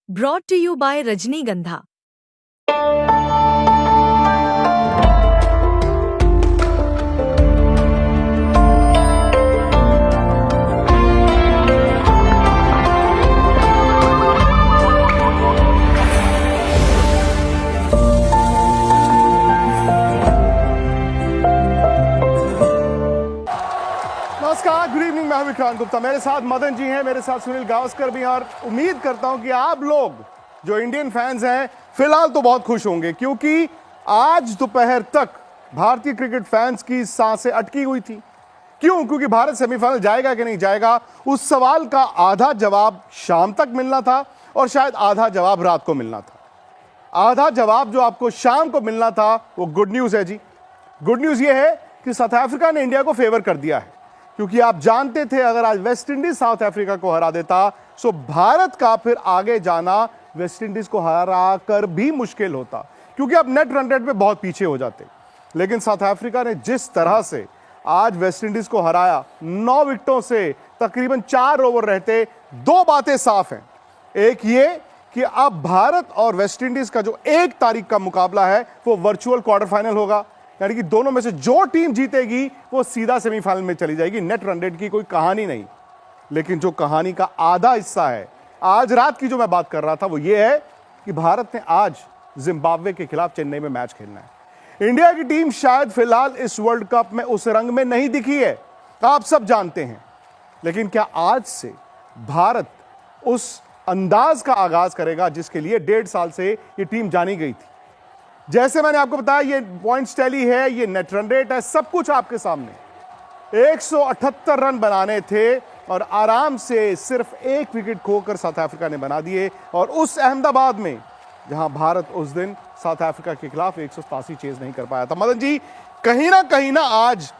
Brought to you by Rajnigandha. नमस्कार, good evening. मैं विक्रांत गुप्ता, मेरे साथ मदन जी हैं, मेरे साथ सुनील गावस्कर भी हैं और उम्मीद करता हूं कि आप लोग जो इंडियन फैंस हैं फिलहाल तो बहुत खुश होंगे, क्योंकि आज दोपहर तक भारतीय क्रिकेट फैंस की सांसें अटकी हुई थी। क्यों? क्योंकि भारत सेमीफाइनल जाएगा कि नहीं जाएगा, उस सवाल का आधा जवाब शाम तक मिलना था और शायद आधा जवाब रात को मिलना था। आधा जवाब जो आपको शाम को मिलना था वो गुड न्यूज है जी। गुड न्यूज ये है कि साउथ अफ्रीका ने इंडिया को फेवर कर दिया है, क्योंकि आप जानते थे अगर आज वेस्ट इंडीज साउथ अफ्रीका को हरा देता तो भारत का फिर आगे जाना वेस्ट इंडीज को हरा कर भी मुश्किल होता, क्योंकि आप नेट रन रेट पे बहुत पीछे हो जाते। लेकिन साउथ अफ्रीका ने जिस तरह से आज वेस्ट इंडीज को हराया, 9 विकेटों से तकरीबन 4 ओवर रहते, दो बातें साफ हैं। एक ये कि अब भारत और वेस्ट इंडीज का जो 1 तारीख का मुकाबला है वो वर्चुअल क्वार्टर फाइनल होगा, यानी कि दोनों में से जो टीम जीतेगी वो सीधा सेमीफाइनल में चली जाएगी। नेट रन रेट की कोई कहानी नहीं। लेकिन जो कहानी का आधा हिस्सा है, आज रात की जो मैं बात कर रहा था, वो ये है कि भारत ने आज जिम्बाब्वे के खिलाफ चेन्नई में मैच खेलना है। इंडिया की टीम शायद फिलहाल इस वर्ल्ड कप में उस रंग में नहीं दिखी है, आप सब जानते हैं। लेकिन क्या आज से भारत उस अंदाज का आगाज करेगा जिसके लिए 1.5 साल से ये टीम जानी गई थी? जैसे मैंने आपको बताया, ये पॉइंट्स टैली है, ये नेट रन रेट है, सब कुछ आपके सामने। 178 रन बनाने थे और आराम से सिर्फ 1 विकेट खोकर साउथ अफ्रीका ने बना दिए, और उस अहमदाबाद में जहां भारत उस दिन साउथ अफ्रीका के खिलाफ 187 चेज नहीं कर पाया था। मदन जी, कहीं ना आज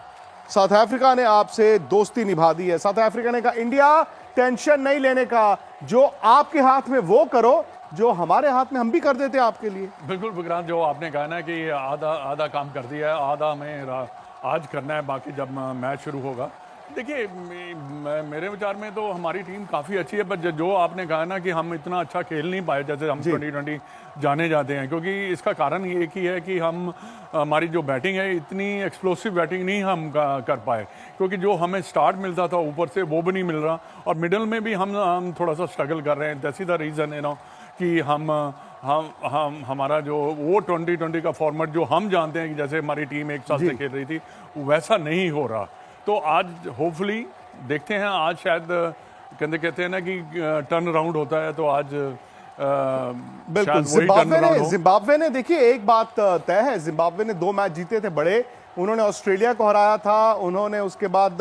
साउथ अफ्रीका ने आपसे दोस्ती निभा दी है। साउथ अफ्रीका ने कहा इंडिया टेंशन नहीं लेने का, जो आपके हाथ में वो करो, जो हमारे हाथ में हम भी कर देते हैं आपके लिए। बिल्कुल विक्रांत, जो आपने कहा ना कि आधा काम कर दिया है, आधा हमें आज करना है, बाकी जब मैच शुरू होगा। देखिए, मेरे विचार में तो हमारी टीम काफ़ी अच्छी है, पर जो आपने कहा ना कि हम इतना अच्छा खेल नहीं पाए जैसे हम 2020 जाने जाते हैं, क्योंकि इसका कारण एक ही है कि हमारी जो बैटिंग है इतनी एक्सप्लोसिव बैटिंग नहीं हम कर पाए, क्योंकि जो हमें स्टार्ट मिलता था ऊपर से वो भी नहीं मिल रहा, और मिडल में भी हम थोड़ा सा स्ट्रगल कर रहे हैं। दैट्स द रीज़न है ना कि हमारा जो वो 2020 का फॉर्मेट जो हम जानते हैं कि जैसे हमारी टीम 1 साल से खेल रही थी, वैसा नहीं हो रहा। तो आज होपफुली देखते हैं, आज शायद कहते हैं ना कि टर्न अराउंड होता है, तो आज बिल्कुल जिम्बाब्वे ने देखिए, एक बात तय है, जिम्बाब्वे ने 2 मैच जीते थे बड़े। उन्होंने ऑस्ट्रेलिया को हराया था, उन्होंने उसके बाद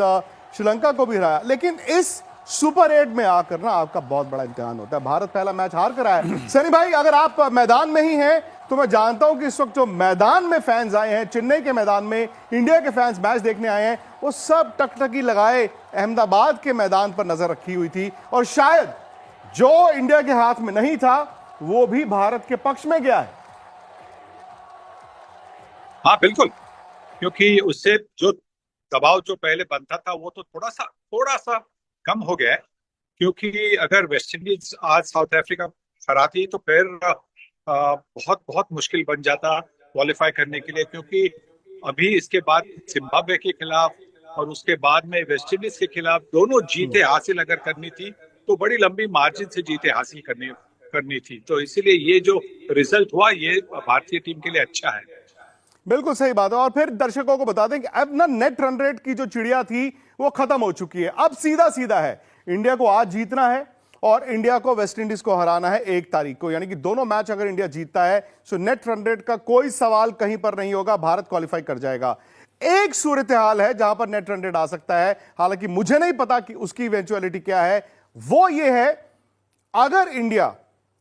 श्रीलंका को भी हराया। लेकिन इस सुपर 8 में आकर ना आपका बहुत बड़ा इम्तिहान होता है। भारत पहला मैच हार कर आया है। सनी भाई, अगर आप मैदान में ही हैं तो मैं जानता हूं कि इस वक्त जो मैदान में फैंस आए हैं, चेन्नई के मैदान में इंडिया के फैंस मैच देखने आए हैं, वो सब टकटकी लगाए अहमदाबाद के मैदान पर नजर रखी हुई थी, और शायद जो इंडिया के हाथ में नहीं था वो भी भारत के पक्ष में गया है। हाँ बिल्कुल, क्योंकि उससे जो दबाव जो पहले बनता था वो तो थोड़ा सा कम हो गया है, क्योंकि अगर वेस्ट इंडीज आज साउथ अफ्रीका हराती तो फिर बहुत बहुत मुश्किल बन जाता क्वालिफाई करने के लिए, क्योंकि अभी इसके बाद जिम्बाब्वे के खिलाफ और उसके बाद में वेस्ट इंडीज के खिलाफ दोनों जीतें हासिल अगर करनी थी तो बड़ी लंबी मार्जिन से जीतें हासिल करनी थी। तो इसीलिए ये जो रिजल्ट हुआ ये भारतीय टीम के लिए अच्छा है। बिल्कुल सही बात है। और फिर दर्शकों को बता दें कि अब ना नेट रन रेट की जो चिड़िया थी वो खत्म हो चुकी है। अब सीधा सीधा है, इंडिया को आज जीतना है और इंडिया को वेस्ट इंडीज को हराना है 1 तारीख को, यानी कि दोनों मैच अगर इंडिया जीतता है तो नेट रन रेट का कोई सवाल कहीं पर नहीं होगा, भारत क्वालिफाई कर जाएगा। एक सूरत हाल है जहां पर नेट रन रेट आ सकता है, हालांकि मुझे नहीं पता कि उसकी इवेंचुअलिटी क्या है। वो ये है, अगर इंडिया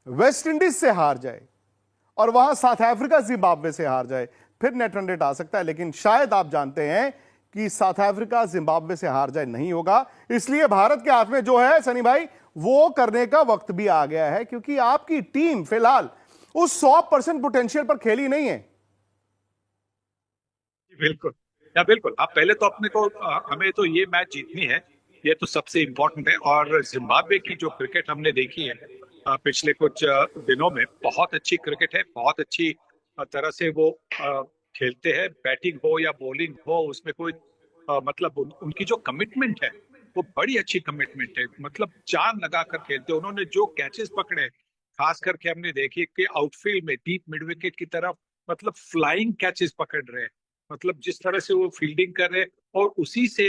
वेस्ट इंडीज से हार जाए और वहां साउथ अफ्रीका जिम्बाब्वे से हार जाए, फिर नेट रन रेट आ सकता है। लेकिन शायद आप जानते हैं कि साउथ अफ्रीका जिम्बाब्वे से हार जाए नहीं होगा, इसलिए भारत के हाथ में जो है सनी भाई, वो करने का वक्त भी आ गया है, क्योंकि आपकी टीम फिलहाल उस 100% पोटेंशियल पर खेली नहीं है। बिल्कुल, या बिल्कुल। आप पहले तो अपने को हमें तो ये मैच जीतनी है, ये तो सबसे इम्पोर्टेंट है। और जिम्बाब्वे की जो क्रिकेट हमने देखी है पिछले कुछ दिनों में बहुत अच्छी क्रिकेट है, बहुत अच्छी तरह से वो खेलते हैं। बैटिंग हो या बॉलिंग हो, उसमें कोई मतलब उनकी जो कमिटमेंट है वो बड़ी अच्छी कमिटमेंट है। मतलब जान लगा कर खेलते हैं। उन्होंने जो कैचेस पकड़े, खास करके हमने देखी कि आउटफील्ड में डीप मिड विकेट की तरफ मतलब फ्लाइंग कैचेस पकड़ रहे हैं। मतलब जिस तरह से वो फील्डिंग कर रहे हैं और उसी से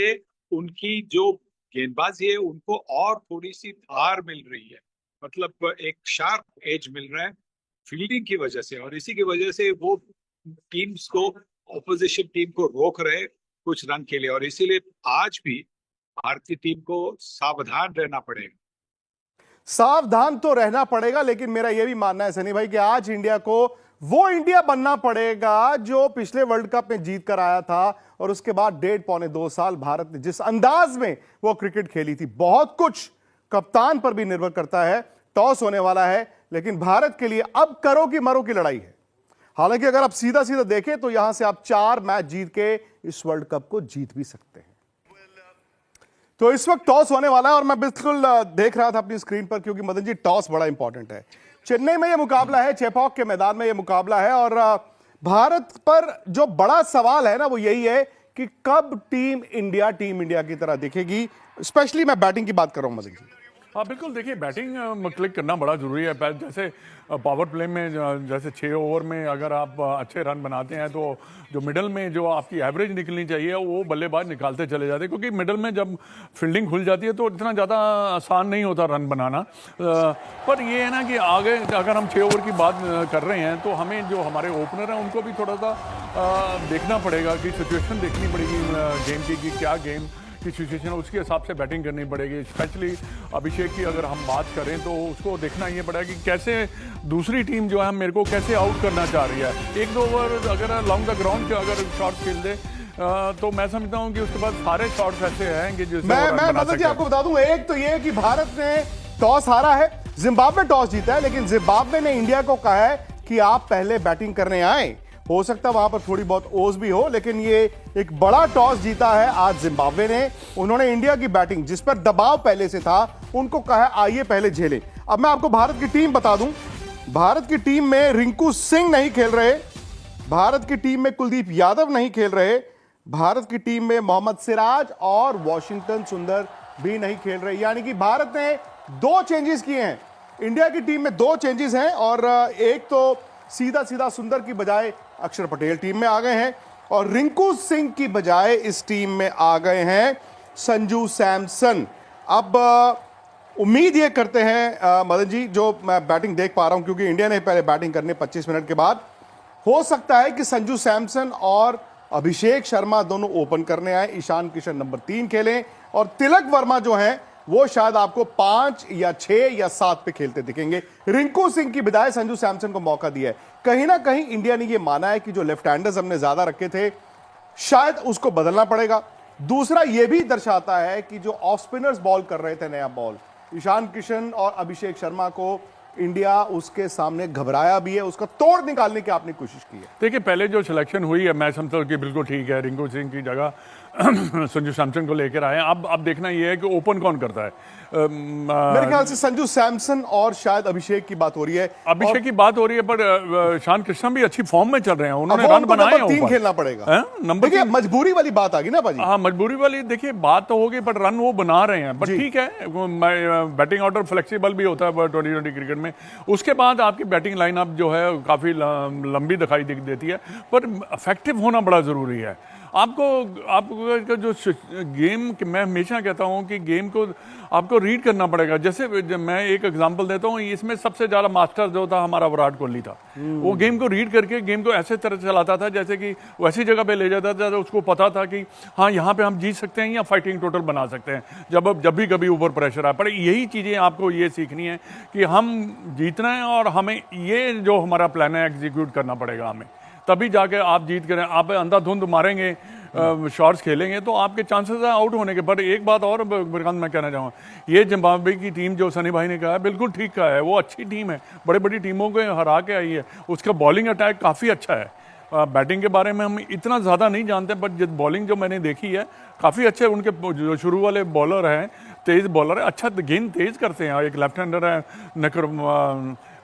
उनकी जो गेंदबाजी है उनको और थोड़ी सी धार मिल रही है। मतलब एक शार्प एज मिल रहा है फील्डिंग की वजह से, और इसी की वजह से वो टीम्स को, ऑपोजिशन टीम को रोक रहे कुछ रन के लिए। और इसीलिए आज भी भारतीय टीम को सावधान रहना पड़ेगा। सावधान तो रहना पड़ेगा, लेकिन मेरा यह भी मानना है सनी भाई कि आज इंडिया को वो इंडिया बनना पड़ेगा जो पिछले वर्ल्ड कप में जीत कर आया था, और उसके बाद 1.5-2 साल भारत ने जिस अंदाज में वो क्रिकेट खेली थी। बहुत कुछ कप्तान पर भी निर्भर करता है। टॉस होने वाला है, लेकिन भारत के लिए अब करो कि मरो की लड़ाई है। हालांकि अगर आप सीधा सीधा देखें तो यहां से आप 4 मैच जीत के इस वर्ल्ड कप को जीत भी सकते हैं। तो इस वक्त टॉस होने वाला है, और मैं बिल्कुल देख रहा था अपनी स्क्रीन पर, क्योंकि मदन जी टॉस बड़ा इंपॉर्टेंट है। चेन्नई में यह मुकाबला है, चेपॉक के मैदान में यह मुकाबला है, और भारत पर जो बड़ा सवाल है ना वो यही है कि कब टीम इंडिया की तरह दिखेगी। स्पेशली मैं बैटिंग की बात कर रहा हूं मदन जी। हाँ बिल्कुल, देखिए बैटिंग क्लिक करना बड़ा ज़रूरी है। जैसे पावर प्ले में जैसे 6 ओवर में अगर आप अच्छे रन बनाते हैं तो जो मिडल में जो आपकी एवरेज निकलनी चाहिए वो बल्लेबाज निकालते चले जाते हैं, क्योंकि मिडल में जब फील्डिंग खुल जाती है तो इतना ज़्यादा आसान नहीं होता रन बनाना। पर ये है ना कि आगे अगर हम 6 ओवर की बात कर रहे हैं तो हमें जो हमारे ओपनर हैं उनको भी थोड़ा सा देखना पड़ेगा कि सिचुएशन देखनी पड़ेगी गेम की, कि क्या गेम की सिचुएशन है, उसके हिसाब से बैटिंग करनी पड़ेगी। स्पेशली अभिषेक की अगर हम बात करें तो उसको देखना ये पड़ेगा कि कैसे दूसरी टीम जो है मेरे को कैसे आउट करना चाह रही है। 1-2 ओवर अगर लॉन्ग द ग्राउंड के अगर शॉट खेल दे तो मैं समझता हूं कि उसके बाद सारे शॉट्स ऐसे हैं कि जिससे मैं मदन जी आपको बता दूं, एक तो ये कि भारत ने टॉस हारा है, जिम्बाब्वे टॉस जीता है, लेकिन जिम्बाब्वे ने इंडिया को कहा है कि आप पहले बैटिंग करने आए। हो सकता है वहां पर थोड़ी बहुत ओस भी हो, लेकिन ये एक बड़ा टॉस जीता है आज जिम्बाब्वे ने। उन्होंने इंडिया की बैटिंग जिस पर दबाव पहले से था उनको कहा आइए पहले झेलें। अब मैं आपको भारत की टीम बता दूं, भारत की टीम में रिंकू सिंह नहीं खेल रहे, भारत की टीम में कुलदीप यादव नहीं खेल रहे, भारत की टीम में मोहम्मद सिराज और वॉशिंगटन सुंदर भी नहीं खेल रहे। यानी कि भारत ने 2 चेंजेस किए हैं। इंडिया की टीम में 2 चेंजेस हैं, और एक तो सीधा सीधा सुंदर की बजाय अक्षर पटेल टीम में आ गए हैं, और रिंकू सिंह की बजाय इस टीम में आ गए हैं संजू सैमसन। अब उम्मीद ये करते हैं मदन जी, जो मैं बैटिंग देख पा रहा हूं, क्योंकि इंडिया ने पहले बैटिंग करने 25 मिनट के बाद, हो सकता है कि संजू सैमसन और अभिषेक शर्मा दोनों ओपन करने आए, ईशान किशन नंबर 3 खेलें, और तिलक वर्मा जो हैं वो शायद आपको 5 या 6 या 7 पे खेलते दिखेंगे। रिंकू सिंह की बजाय संजू सैमसन को मौका दिया है। कहीं ना कहीं इंडिया ने ये माना है कि जो लेफ्ट हैंडर्स हमने ज्यादा रखे थे शायद उसको बदलना पड़ेगा। दूसरा ये भी दर्शाता है कि जो ऑफ स्पिनर्स बॉल कर रहे थे नया बॉल, ईशान किशन और अभिषेक शर्मा को इंडिया उसके सामने घबराया भी है, उसका तोड़ निकालने की आपने कोशिश की है। देखिए पहले जो सिलेक्शन हुई है मैं समझता हूँ कि बिल्कुल ठीक है, रिंकू सिंह की जगह संजू सैमसन को लेकर आए। अब देखना ये है कि ओपन कौन करता है। मेरे ख्याल से संजू सैमसन और शायद अभिषेक की बात हो रही है। अभिषेक की बात हो रही है, पर ईशान कृष्णा भी अच्छी फॉर्म में चल रहे हैं, उन्होंने रन बनाए हैं। नंबर 3 खेलना पड़ेगा। नंबर 3 मजबूरी वाली बात आ गई ना भाजी। हाँ मजबूरी वाली, देखिए बात तो होगी, पर रन वो बना रहे हैं। बट ठीक है, बैटिंग ऑर्डर फ्लेक्सिबल भी होता है 2020 क्रिकेट में। उसके बाद आपकी बैटिंग लाइनअप जो है काफी लंबी दिखाई देती है, पर इफेक्टिव होना बड़ा जरूरी है। आपको जो गेम, मैं हमेशा कहता हूं कि गेम को आपको रीड करना पड़ेगा। जैसे मैं एक एग्जांपल देता हूं, इसमें सबसे ज्यादा मास्टर जो था हमारा विराट कोहली था। वो गेम को रीड करके गेम को ऐसे तरह चलाता था जैसे कि वैसी जगह पे ले जाता था, तो उसको पता था कि हाँ यहाँ पे हम जीत सकते हैं या फाइटिंग टोटल बना सकते हैं जब भी कभी ऊपर प्रेशर आए। पर यही चीजें आपको ये सीखनी है कि हम जीतना है, और हमें ये जो हमारा प्लान है एग्जीक्यूट करना पड़ेगा हमें, तभी जाके आप जीत करें। आप अंधाधुंध मारेंगे, शॉट्स खेलेंगे तो आपके चांसेस है आउट होने के। पर एक बात और ब्रिकांत मैं कहना चाहूँगा, ये जिम्बाब्वे की टीम जो सनी भाई ने कहा है बिल्कुल ठीक कहा है, वो अच्छी टीम है, बड़ी बड़ी टीमों को हरा के आई है, उसका बॉलिंग अटैक काफ़ी अच्छा है। बैटिंग के बारे में हम इतना ज़्यादा नहीं जानते, बट बॉलिंग जो मैंने देखी है काफ़ी अच्छे उनके जो शुरू वाले बॉलर हैं, तेज बॉलर है, अच्छा गेंद तेज करते हैं। एक लेफ्ट हैंडर है नकर,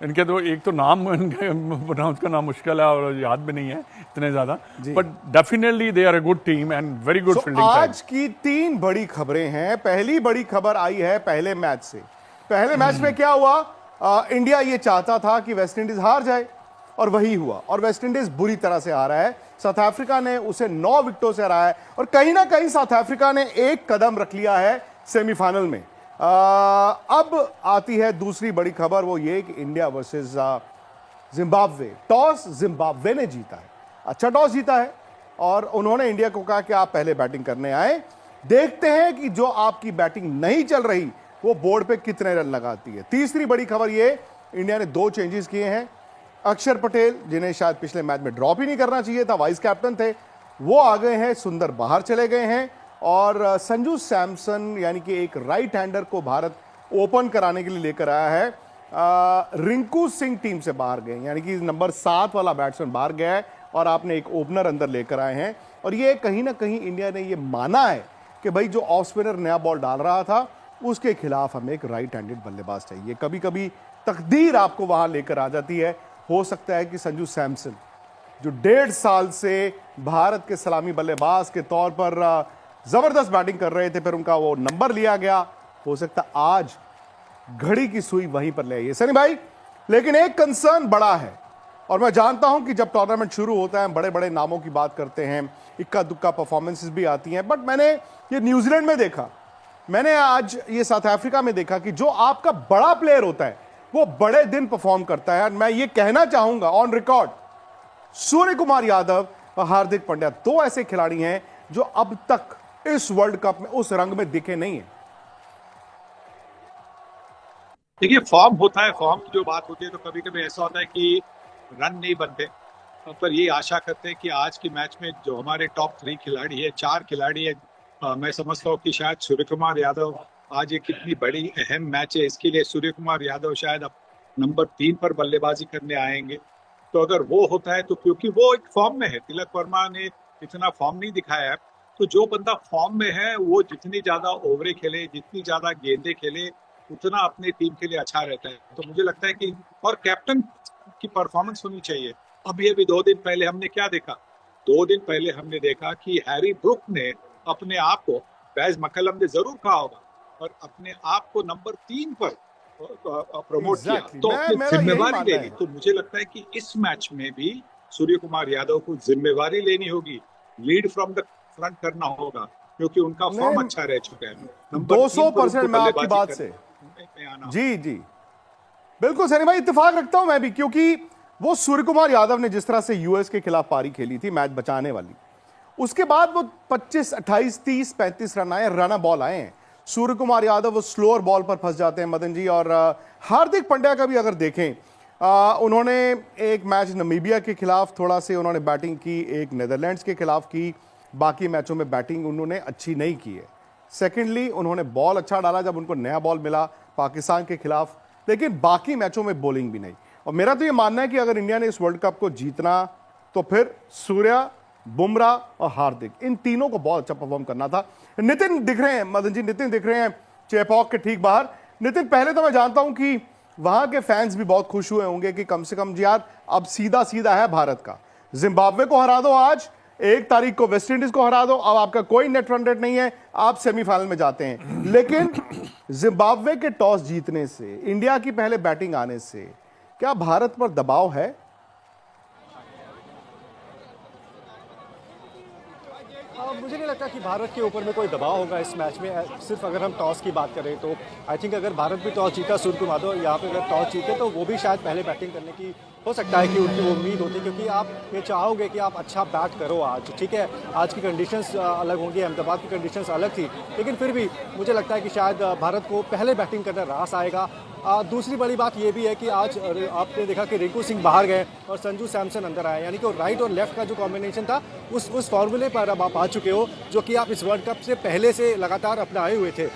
इनके तो एक तो नाम प्रोनाउंस करना मुश्किल है और याद भी नहीं है इतने ज्यादा, but definitely they are a good team and very good fielding. आज की 3 बड़ी खबरें हैं। पहली बड़ी खबर आई है पहले मैच से। पहले मैच में क्या हुआ, इंडिया ये चाहता था कि वेस्टइंडीज हार जाए और वही हुआ, और वेस्टइंडीज बुरी तरह से हारा है। साउथ अफ्रीका ने उसे 9 विकेटों से हराया है और कहीं ना कहीं साउथ अफ्रीका ने एक कदम रख लिया है सेमीफाइनल में। अब आती है दूसरी बड़ी खबर, वो ये कि India versus Zimbabwe. Toss Zimbabwe ने जीता है, अच्छा टॉस जीता है, और उन्होंने इंडिया को कहा कि आप पहले बैटिंग करने आए, देखते हैं कि जो आपकी बैटिंग नहीं चल रही वो बोर्ड पे कितने रन लगाती है। तीसरी बड़ी खबर ये, इंडिया ने 2 चेंजेस किए हैं। अक्षर पटेल, जिन्हें शायद पिछले मैच में ड्रॉप ही नहीं करना चाहिए था, वाइस कैप्टन थे, वो आ गए हैं, सुंदर बाहर चले गए हैं, और संजू सैमसन यानी कि एक राइट हैंडर को भारत ओपन कराने के लिए लेकर आया है। रिंकू सिंह टीम से बाहर गए, यानी कि नंबर 7 वाला बैट्समैन बाहर गया है और आपने एक ओपनर अंदर लेकर आए हैं। और ये कहीं ना कहीं इंडिया ने ये माना है कि भाई जो ऑफ स्पिनर नया बॉल डाल रहा था उसके खिलाफ हमें एक राइट हैंडेड बल्लेबाज चाहिए। कभी कभी तकदीर आपको वहां लेकर आ जाती है। हो सकता है कि संजू सैमसन, जो 1.5 साल से भारत के सलामी बल्लेबाज के तौर पर जबरदस्त बैटिंग कर रहे थे, फिर उनका वो नंबर लिया गया, हो सकता आज घड़ी की सुई वहीं पर ले आई है। सनी भाई, लेकिन एक कंसर्न बड़ा है, और मैं जानता हूं कि जब टूर्नामेंट शुरू होता है बड़े बड़े नामों की बात करते हैं, इक्का दुक्का परफॉर्मेंसेस भी आती हैं, बट मैंने ये न्यूजीलैंड में देखा, मैंने आज ये साउथ अफ्रीका में देखा कि जो आपका बड़ा प्लेयर होता है वो बड़े दिन परफॉर्म करता है। मैं ये कहना चाहूंगा ऑन रिकॉर्ड, सूर्य कुमार यादव और हार्दिक पांड्या 2 ऐसे खिलाड़ी हैं जो अब तक इस वर्ल्ड कप में उस रंग में दिखे नहीं है। देखिए, फॉर्म होता है, फॉर्म की जो बात होती है तो कभी कभी ऐसा होता है कि रन नहीं बनते, पर ये आशा करते हैं कि आज के मैच में जो हमारे टॉप 3 खिलाड़ी है, 4 खिलाड़ी है, मैं समझता हूँ कि शायद सूर्य कुमार यादव, आज ये कितनी बड़ी अहम मैच है, इसके लिए सूर्य कुमार यादव शायद अब नंबर 3 पर बल्लेबाजी करने आएंगे। तो अगर वो होता है तो, क्योंकि वो एक फॉर्म में है, तिलक वर्मा ने इतना फॉर्म नहीं दिखाया है, तो जो बंदा फॉर्म में है वो जितनी ज्यादा ओवरें खेले, जितनी ज्यादा गेंदें खेले, उतना अपनी टीम के लिए अच्छा रहता है। तो मुझे लगता है कि, और कैप्टन की परफॉर्मेंस होनी चाहिए। अभी 2 दिन पहले हमने क्या देखा, 2 दिन पहले हमने देखा कि हैरी ब्रुक ने अपने आप को, बैज मकलम ने जरूर कहा होगा, और अपने आप को नंबर 3 पर प्रमोट किया, तो अपनी जिम्मेवारी ले ली। तो मुझे लगता है कि इस मैच में भी सूर्य कुमार यादव को जिम्मेवारी लेनी होगी, लीड फ्रॉम द फ्रंट करना होगा, क्योंकि उनका फॉर्म अच्छा रह चुका है। 200% मैं आपकी बात से जी बिल्कुल सनी भाई इत्तेफाक रखता हूं मैं भी, क्योंकि वो सूर्य कुमार यादव ने जिस तरह से यूएस के खिलाफ पारी खेली थी, मैच बचाने वाली, उसके बाद वो 25, 28, 30, 35 रन आए, रन बॉल आए हैं। सूर्य कुमार यादव वो स्लोअर बॉल पर फंस जाते हैं मदन जी। और हार्दिक पांड्या का भी अगर देखें, उन्होंने एक मैच नमीबिया के खिलाफ थोड़ा से उन्होंने बैटिंग की, एक नीदरलैंड्स के खिलाफ की, बाकी मैचों में बैटिंग उन्होंने अच्छी नहीं की है। सेकेंडली उन्होंने बॉल अच्छा डाला जब उनको नया बॉल मिला पाकिस्तान के खिलाफ, लेकिन बाकी मैचों में बॉलिंग भी नहीं। और मेरा तो ये मानना है कि अगर इंडिया ने इस वर्ल्ड कप को जीतना तो फिर सूर्या, बुमराह और हार्दिक, इन तीनों को बहुत अच्छा परफॉर्म करना था। नितिन दिख रहे हैं मदन जी, नितिन दिख रहे हैं चेपॉक के ठीक बाहर। नितिन, पहले तो मैं जानता हूं कि वहां के फैंस भी बहुत खुश हुए होंगे कि कम से कम जी यार अब सीधा सीधा है भारत का, जिम्बाब्वे को हरा दो आज, 1 तारीख को वेस्ट इंडीज को हरा दो, अब आपका कोई नेट रन रेट नहीं है, आप सेमीफाइनल में जाते हैं। लेकिन जिम्बाब्वे के टॉस जीतने से, इंडिया की पहले बैटिंग आने से क्या भारत पर दबाव है? मुझे नहीं लगता कि भारत के ऊपर में कोई दबाव होगा इस मैच में। सिर्फ अगर हम टॉस की बात करें तो आई थिंक अगर भारत भी टॉस जीता, सूर्य कुमार यादव यहाँ पे अगर टॉस जीते तो वो भी शायद पहले बैटिंग करने की हो सकता है कि उनकी उम्मीद होती है, क्योंकि आप ये चाहोगे कि आप अच्छा बैट करो आज। ठीक है, आज की कंडीशंस अलग होंगी, अहमदाबाद की कंडीशंस अलग थी, लेकिन फिर भी मुझे लगता है कि शायद भारत को पहले बैटिंग करना रास आएगा। दूसरी बड़ी बात ये भी है कि आज आपने देखा कि रिंकू सिंह बाहर गए और संजू सैमसन अंदर आए, यानी कि राइट और लेफ्ट का जो कॉम्बिनेशन था उस फॉर्मूले पर अब आप आ चुके हो, जो कि आप इस वर्ल्ड कप से पहले से लगातार अपनाए हुए थे।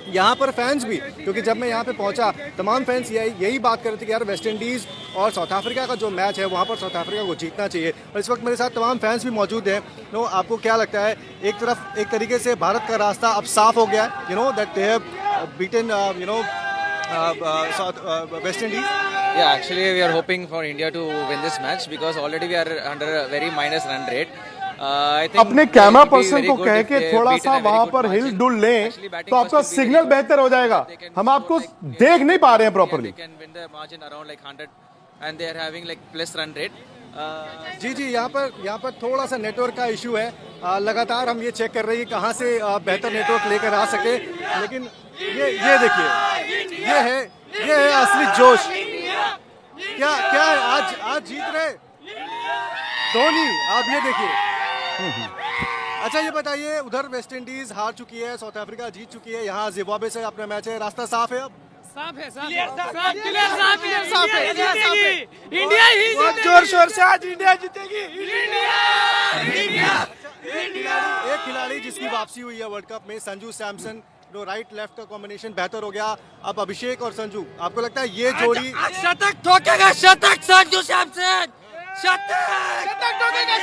यहाँ पर फैंस भी, क्योंकि जब मैं यहाँ पे पहुँचा तमाम फैंस यही बात कर रहे थे कि यार वेस्ट इंडीज़ और साउथ अफ्रीका का जो मैच है वहाँ पर साउथ अफ्रीका को जीतना चाहिए। और इस वक्त मेरे साथ तमाम फैंस भी मौजूद हैं। तो आपको क्या लगता है, एक तरफ एक तरीके से भारत का रास्ता अब साफ हो गया है, you know that beaten, West Indies? Yeah, actually we are hoping for India to win this match because already we are under a very minus run rate. I think अपने it camera will be person very को good कह if के they थोड़ा beat सा in a very वहां good पर हिल margin. डुल लें Actually, batting तो आपका first will be signal very good. बेहतर हो जाएगा. They can हम score आपको like, देख नहीं पा रहे हैं yeah, properly. They can win the margin around like 100 and they are having like plus run rate. जी यहाँ पर थोड़ा सा नेटवर्क का इशू है. लगातार हम ये चेक कर रहे हैं कहाँ से बेहतर नेटवर्क लेकर आ सके, लेकिन ये देखिए, ये है असली जोश. क्या है आज जीत रहे धोनी, आप ये देखिए. अच्छा ये बताइए, उधर वेस्ट इंडीज हार चुकी है, साउथ अफ्रीका जीत चुकी है, यहाँ जिम्बाब्वे से अपना मैच है, रास्ता साफ है अब. इंडिया ही बहुत जोर शोर से आज इंडिया जीतेगी. एक खिलाड़ी जिसकी वापसी हुई है वर्ल्ड कप में, संजू सैमसन. राइट लेफ्ट का कॉम्बिनेशन बेहतर हो गया. अब अभिषेक और संजू, आपको लगता है ये जोड़ी शतक ठोकेगा? शतक संजू सैमसन, शतक ठोकेगा,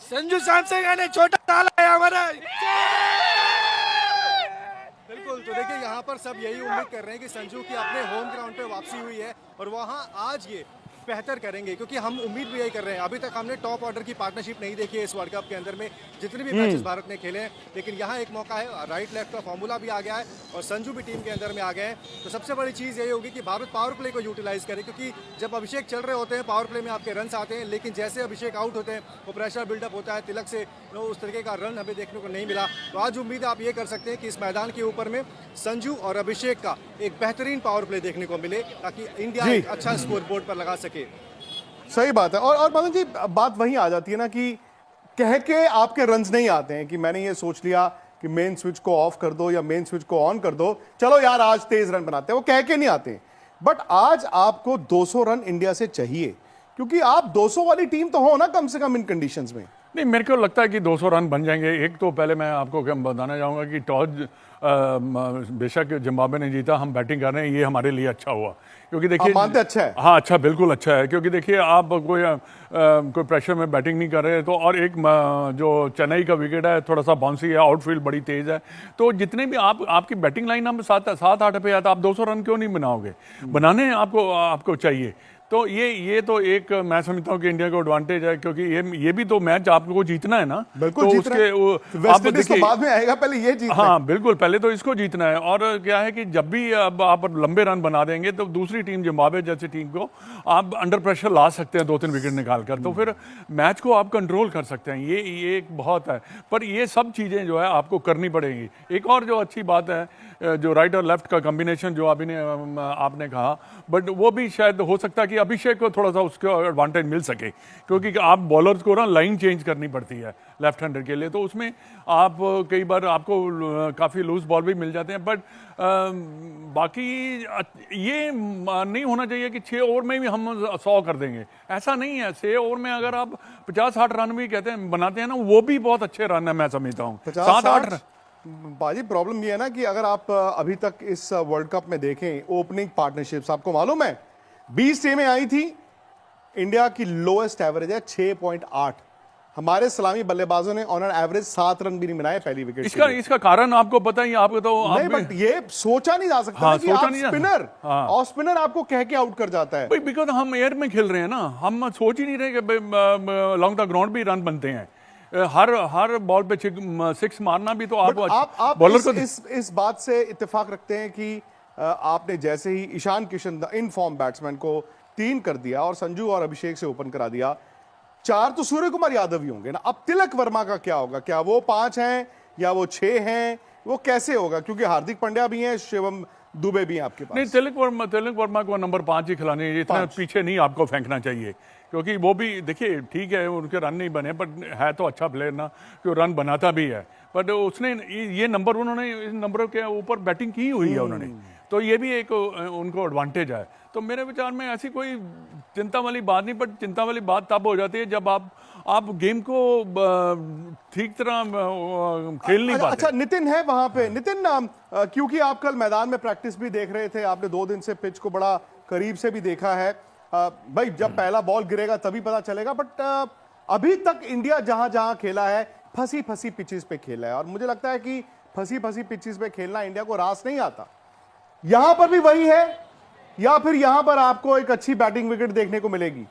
संजू सैमसन ने छोटा ताला है हमारा. बिल्कुल. तो देखिए यहाँ पर सब यही उम्मीद कर रहे हैं कि संजू की अपने होम ग्राउंड पे वापसी हुई है और वहाँ आज ये बेहतर करेंगे, क्योंकि हम उम्मीद भी यही कर रहे हैं. अभी तक हमने टॉप ऑर्डर की पार्टनरशिप नहीं देखी है इस वर्ल्ड कप के अंदर में, जितने भी मैचेस भारत ने खेले हैं, लेकिन यहाँ एक मौका है. राइट लेफ्ट का फॉर्मूला भी आ गया है और संजू भी टीम के अंदर में आ गए हैं. तो सबसे बड़ी चीज़ यही होगी कि भारत पावर प्ले को यूटिलाइज करे, क्योंकि जब अभिषेक चल रहे होते हैं पावर प्ले में आपके रन आते हैं, लेकिन जैसे अभिषेक आउट होते हैं वो प्रेशर बिल्डअप होता है. तिलक से उस तरीके का रन हमें देखने को नहीं मिला. तो आज उम्मीद आप ये कर सकते हैं कि इस मैदान के ऊपर में संजू और अभिषेक का एक बेहतरीन पावर प्ले देखने को मिले, ताकि इंडिया एक अच्छा स्कोर बोर्ड पर लगा सके. सही बात है. और मदन जी, बात वहीं आ जाती है ना कि कह के आपके रन्स नहीं आते हैं कि मैंने ये सोच लिया कि मेन स्विच को ऑफ कर दो या मेन स्विच को ऑन कर दो, चलो यार आज तेज रन बनाते हैं, वो कह के नहीं आते. बट आज आपको 200 रन इंडिया से चाहिए, क्योंकि आप 200 वाली टीम तो हो ना कम से कम इन कंडीशंस में. नहीं, मेरे को लगता है कि 200 रन बन जाएंगे. एक तो पहले मैं आपको क्या बताना चाहूँगा कि टॉस बेशक जिम्बाब्वे ने जीता, हम बैटिंग कर रहे हैं, ये हमारे लिए अच्छा हुआ, क्योंकि देखिए मानते अच्छा है. हाँ, अच्छा, बिल्कुल अच्छा है, क्योंकि देखिए आप कोई प्रेशर में बैटिंग नहीं कर रहे. तो और एक जो चेन्नई का विकेट है थोड़ा सा बाउंसी है, आउटफील्ड बड़ी तेज है. तो जितने भी आपकी बैटिंग लाइन हम 7-8 पे आता, आप 200 रन क्यों नहीं बनाओगे? बनाने आपको चाहिए. तो ये तो एक मैं समझता हूँ कि इंडिया को एडवांटेज है, क्योंकि ये भी तो मैच आपको जीतना है ना. बिल्कुल तो जीतना है. वेस्ट इंडीज तो बाद में आएगा, पहले ये जीतना है. हाँ बिल्कुल, पहले तो इसको जीतना है. और क्या है कि जब भी अब आप लंबे रन बना देंगे तो दूसरी टीम जिम्बाब्वे जैसी टीम को आप अंडर प्रेशर ला सकते हैं 2-3 विकेट निकाल कर, तो फिर मैच को आप कंट्रोल कर सकते हैं. ये एक बहुत है. पर ये सब चीज़ें जो है आपको करनी पड़ेंगी. एक और जो अच्छी बात है, जो राइट और लेफ्ट का कॉम्बिनेशन जो अभी आपने कहा, बट वो भी शायद हो सकता है कि अभिषेक को थोड़ा सा उसका एडवांटेज मिल सके, क्योंकि आप बॉलर्स को ना लाइन चेंज करनी पड़ती है लेफ्ट हैंडर के लिए, तो उसमें आप कई बार आपको काफ़ी लूज बॉल भी मिल जाते हैं. बट बाकी ये नहीं होना चाहिए कि 6 ओवर में भी हम 100 कर देंगे, ऐसा नहीं है. 6 ओवर में अगर आप 50-60 रन भी कहते हैं बनाते हैं ना, वो भी बहुत अच्छे रन है, मैं समझता हूँ. 7-8 रन. बाजी, प्रॉब्लम ये है ना कि अगर आप अभी तक इस वर्ल्ड कप में देखें ओपनिंग पार्टनरशिप्स, आपको मालूम है 20 टीमें आई थी, इंडिया की लोएस्ट एवरेज है 6.8. हमारे सलामी बल्लेबाजों ने ऑन एन एवरेज 7 रन भी नहीं बनाए पहली विकेट. इसका कारण आपको पता ही, आपको तो नहीं, बट ये सोचा नहीं जा सकता. हाँ, कि आप स्पिनर और स्पिनर आपको कह के आउट कर जाता है. बिकॉज हम एयर में खेल रहे हैं ना, हम सोच ही नहीं रहे कि लॉन्ग द ग्राउंड भी रन बनते हैं. हर बॉल पे 6 मारना भी तो आप बॉलर को इस बात से इत्तेफाक रखते हैं कि आपने जैसे ही Ishan Kishan the in form batsman को 3 कर दिया और संजू और अभिषेक से ओपन करा दिया, 4 तो सूर्य कुमार यादव ही होंगे ना. अब तिलक वर्मा का क्या होगा? क्या वो 5 हैं या वो 6 हैं? वो कैसे होगा? क्योंकि हार्दिक पांड्या भी हैं, शिवम दुबे भी हैं आपके पास. नहीं, तिलक वर्मा को नंबर 5 ही खिलानी है. इतना पीछे नहीं आपको फेंकना चाहिए, क्योंकि वो भी देखिए ठीक है, उनके रन नहीं बने, बट है तो अच्छा प्लेयर ना, कि रन बनाता भी है. बट उसने ये नंबर, उन्होंने इस नंबर के ऊपर बैटिंग की हुई है उन्होंने, तो ये भी एक उनको एडवांटेज है. तो मेरे विचार में ऐसी कोई चिंता वाली बात नहीं. बट चिंता वाली बात तब हो जाती है जब आप गेम को ठीक तरह खेल नहीं पाते. अच्छा, नितिन है वहां पे. नितिन, क्योंकि आप कल मैदान में प्रैक्टिस भी देख रहे थे, आपने 2 दिन से पिच को बड़ा करीब से भी देखा है. भाई जब पहला बॉल गिरेगा तभी पता चलेगा, बट अभी तक इंडिया जहां जहां खेला है, फंसी फंसी पिचेस पे खेला है, और मुझे लगता है कि फंसी फंसी पिचेस पे खेलना इंडिया को रास नहीं आता। यहां पर भी वही है, या फिर यहां पर आपको एक अच्छी बैटिंग विकेट देखने को मिलेगी?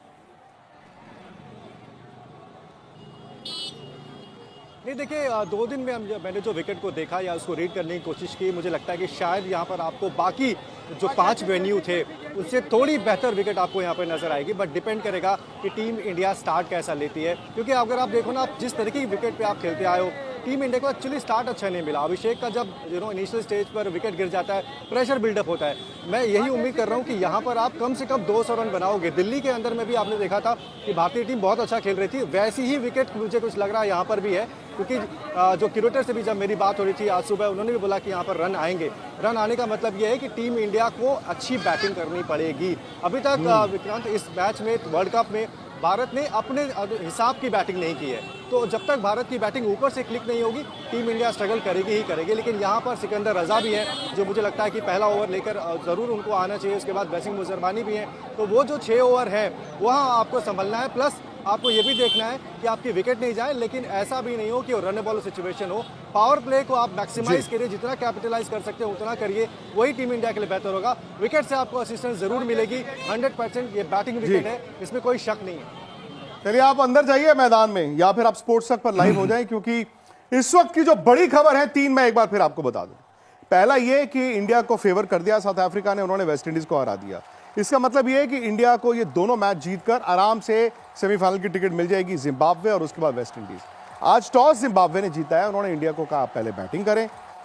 नहीं देखिए, 2 दिन में मैंने जो विकेट को देखा या उसको रीड करने की कोशिश की, मुझे लगता है कि शायद यहाँ पर आपको बाकी जो 5 वेन्यू थे उससे थोड़ी बेहतर विकेट आपको यहाँ पर नजर आएगी। बट डिपेंड करेगा कि टीम इंडिया स्टार्ट कैसा लेती है, क्योंकि अगर आप देखो ना, आप जिस तरीके की विकेट पे आप खेलते आए हो, टीम इंडिया को एक्चुअली स्टार्ट अच्छा नहीं मिला। अभिषेक का जब इनिशियल स्टेज पर विकेट गिर जाता है, प्रेशर बिल्डअप होता है। मैं यही उम्मीद कर रहा हूँ कि यहाँ पर आप कम से कम 200 रन बनाओगे। दिल्ली के अंदर में भी आपने देखा था कि भारतीय टीम बहुत अच्छा खेल रही थी, वैसी ही विकेट मुझे कुछ लग रहा है यहाँ पर भी है, क्योंकि जो क्रिकेटर से भी जब मेरी बात हो रही थी आज सुबह, उन्होंने भी बोला कि यहाँ पर रन आएंगे। रन आने का मतलब ये है कि टीम इंडिया को अच्छी बैटिंग करनी पड़ेगी। अभी तक विक्रांत, इस मैच में, वर्ल्ड कप में भारत ने अपने हिसाब की बैटिंग नहीं की है, तो जब तक भारत की बैटिंग ऊपर से क्लिक नहीं होगी, टीम इंडिया स्ट्रगल करेगी ही करेगी। लेकिन यहाँ पर सिकंदर रजा भी है, जो मुझे लगता है कि पहला ओवर लेकर ज़रूर उनको आना चाहिए। उसके बाद वसीम मुजरबानी भी हैं, तो वो जो 6 ओवर है वहाँ आपको संभलना है। प्लस आपको ये भी देखना है कि आपकी विकेट नहीं जाए, लेकिन ऐसा भी नहीं हो कि रन बॉल सिचुएशन हो। पावर प्ले को आप मैक्सिमाइज करिए, जितना कैपिटलाइज कर सकते हैं उतना करिए, वही टीम इंडिया के लिए बेहतर होगा। विकेट से आपको असिस्टेंस जरूर मिलेगी, 100% ये बैटिंग विकेट है, इसमें कोई शक नहीं है। चलिए, आप अंदर जाइए मैदान में, या फिर आप स्पोर्ट्स तक पर लाइव हो जाएं, क्योंकि इस वक्त की जो बड़ी खबर है 3 मैं एक बार फिर आपको बता दूं। पहला ये कि इंडिया को फेवर कर दिया साउथ अफ्रीका ने, उन्होंने वेस्ट इंडीज को हरा दिया। इसका मतलब ये है कि इंडिया को ये दोनों मैच जीतकर आराम से सेमीफाइनल की टिकट मिल जाएगी, जिम्बाब्वे और उसके बाद वेस्ट इंडीज। आज टॉस जिम्बाब्वे ने जीता है, उन्होंने इंडिया को कहा आप पहले बैटिंग करें।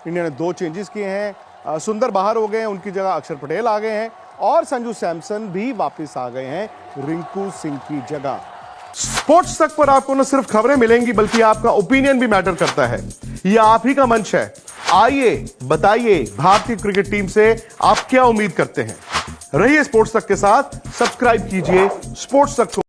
इंडिया ने 2 चेंजेस किए हैं, सुंदर बाहर हो गए हैं, उनकी जगह अक्षर पटेल आ गए हैं, और संजू सैमसन भी वापस आ गए हैं रिंकू सिंह की जगह। स्पोर्ट्स तक पर आपको न सिर्फ खबरें मिलेंगी, बल्कि आपका ओपिनियन भी मैटर करता है। यह आप ही का मंच है। आइए बताइए, भारतीय क्रिकेट टीम से आप क्या उम्मीद करते हैं। रहिए स्पोर्ट्स तक के साथ, सब्सक्राइब कीजिए स्पोर्ट्स तक को।